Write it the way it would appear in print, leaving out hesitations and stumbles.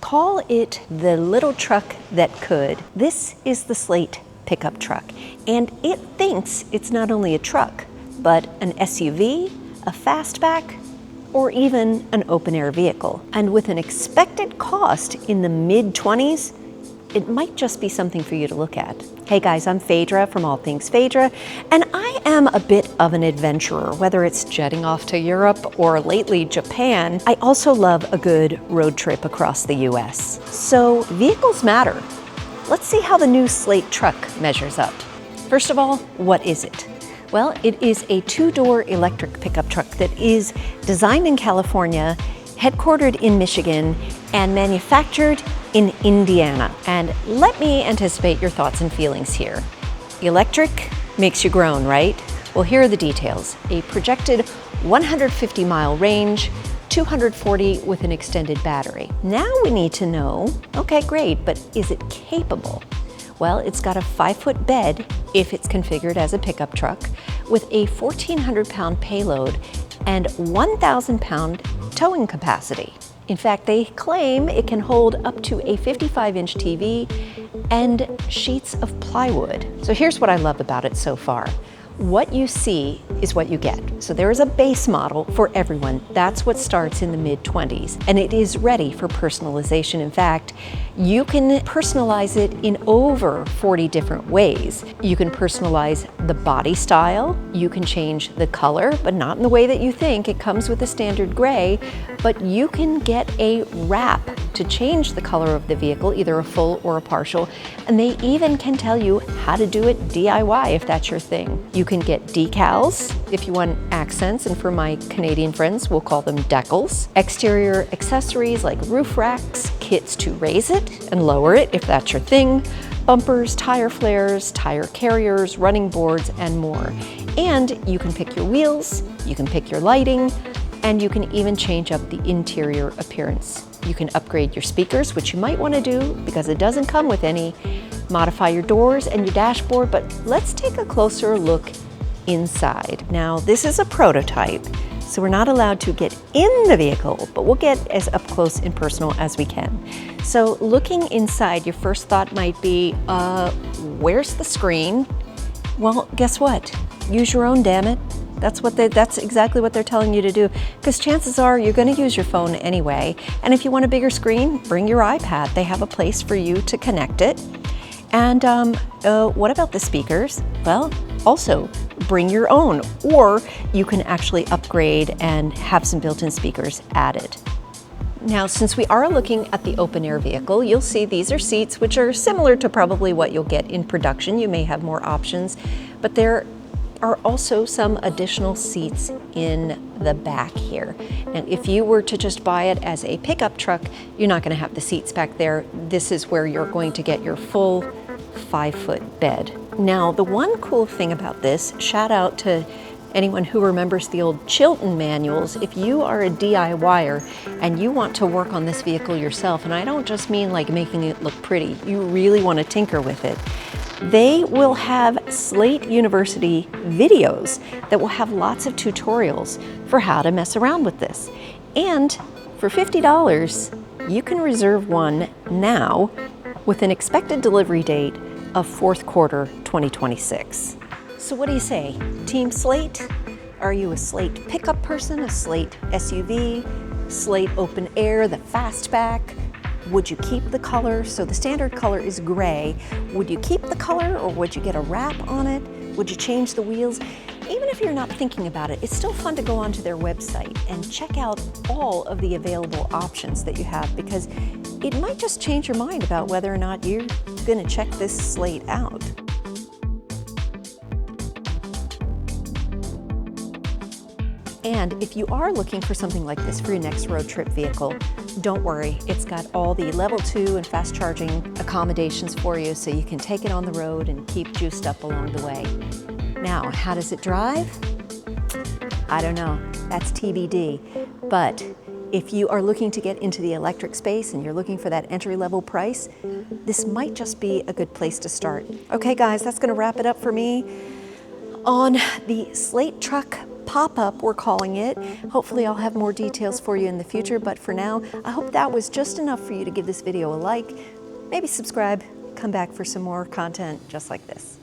Call it the little truck that could. This is the Slate pickup truck, and it thinks it's not only a truck, but an SUV, a fastback, or even an open-air vehicle. And with an expected cost in the mid-20s, it might just be something for you to look at. Hey guys, I'm Fadra from All Things Fadra, and I am a bit of an adventurer, whether it's jetting off to Europe or lately Japan. I also love a good road trip across the US. So vehicles matter. Let's see how the new Slate truck measures up. First of all, what is it? Well, it is a two-door electric pickup truck that is designed in California, headquartered in Michigan, and manufactured in Indiana. And let me anticipate your thoughts and feelings here. Electric makes you groan, right? Well, here are the details. A projected 150-mile range, 240 with an extended battery. Now we need to know, okay, great, but is it capable? Well, it's got a 5-foot bed if it's configured as a pickup truck with a 1,400-pound payload and 1,000-pound towing capacity. In fact, they claim it can hold up to a 55-inch TV and sheets of plywood. So here's what I love about it so far. What you see is what you get. So there is a base model for everyone. That's what starts in the mid-20s, and it is ready for personalization. In fact, you can personalize it in over 40 different ways. You can personalize the body style, you can change the color, but not in the way that you think. It comes with a standard gray, but you can get a wrap to change the color of the vehicle, either a full or a partial, and they even can tell you how to do it DIY if that's your thing. You can get decals if you want accents, and for my Canadian friends, we'll call them decals. Exterior accessories like roof racks, kits to raise it and lower it if that's your thing, bumpers, tire flares, tire carriers, running boards, and more. And you can pick your wheels, you can pick your lighting, and you can even change up the interior appearance. You can upgrade your speakers, which you might want to do because it doesn't come with any. Modify your doors and your dashboard, but let's take a closer look inside. Now, this is a prototype, so we're not allowed to get in the vehicle, but we'll get as up close and personal as we can. So looking inside, your first thought might be, where's the screen? Well, guess what? Use your own, damn it. That's exactly what they're telling you to do, because chances are you're going to use your phone anyway. And if you want a bigger screen, bring your iPad. They have a place for you to connect it. And what about the speakers? Well, also bring your own, or you can actually upgrade and have some built-in speakers added. Now, since we are looking at the open-air vehicle, you'll see these are seats which are similar to probably what you'll get in production. You may have more options, but there are also some additional seats in the back here. And if you were to just buy it as a pickup truck, you're not going to have the seats back there. This is where you're going to get your full 5-foot bed. Now, the one cool thing about this, shout out to anyone who remembers the old Chilton manuals, if you are a DIYer and you want to work on this vehicle yourself, and I don't just mean like making it look pretty, you really want to tinker with it, they will have Slate University videos that will have lots of tutorials for how to mess around with this. And for $50, you can reserve one now with an expected delivery date of fourth quarter 2026. So what do you say? Team Slate? Are you a Slate pickup person, a Slate SUV, Slate open air, the fastback? Would you keep the color? So the standard color is gray. Would you keep the color, or would you get a wrap on it? Would you change the wheels? Even if you're not thinking about it, it's still fun to go onto their website and check out all of the available options that you have, because it might just change your mind about whether or not you're going to check this Slate out. And if you are looking for something like this for your next road trip vehicle, don't worry, it's got all the level 2 and fast charging accommodations for you, so you can take it on the road and keep juiced up along the way. Now, how does it drive? I don't know, that's TBD. But if you are looking to get into the electric space and you're looking for that entry-level price, this might just be a good place to start. Okay guys, that's gonna wrap it up for me on the Slate truck pop-up, we're calling it. Hopefully I'll have more details for you in the future, but for now, I hope that was just enough for you to give this video a like, maybe subscribe, come back for some more content just like this.